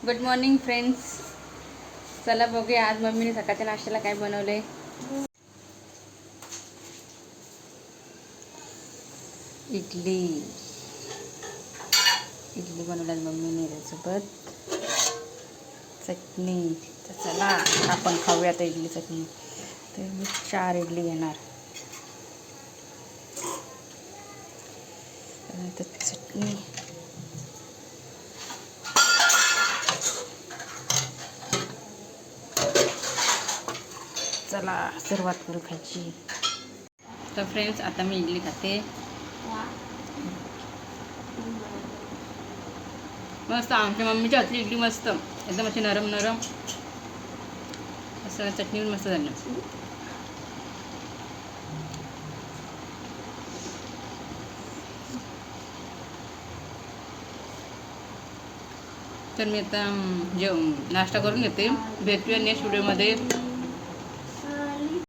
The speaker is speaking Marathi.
Good morning friends. चला बघूया आज मम्मीने सकाळच्या नाश्त्याला काय बनवले. इडली बनवल्या मम्मीने, त्यासोबत चटणी. तर चला आपण खाऊयात इडली चटणी. तर मी 4 इडली घेणार. तर चटणी चला सुरुवात करू खायची. तर फ्रेंड्स आता मी इडली खाते. मस्त आमच्या मम्मीच्या हातली इडली मस्त, एकदम अशी नरम नरम असं. चटणी पण मस्त झाली. तर मी आता नाश्ता करून घेते. भेटूया नेक्स्ट व्हिडिओमध्ये.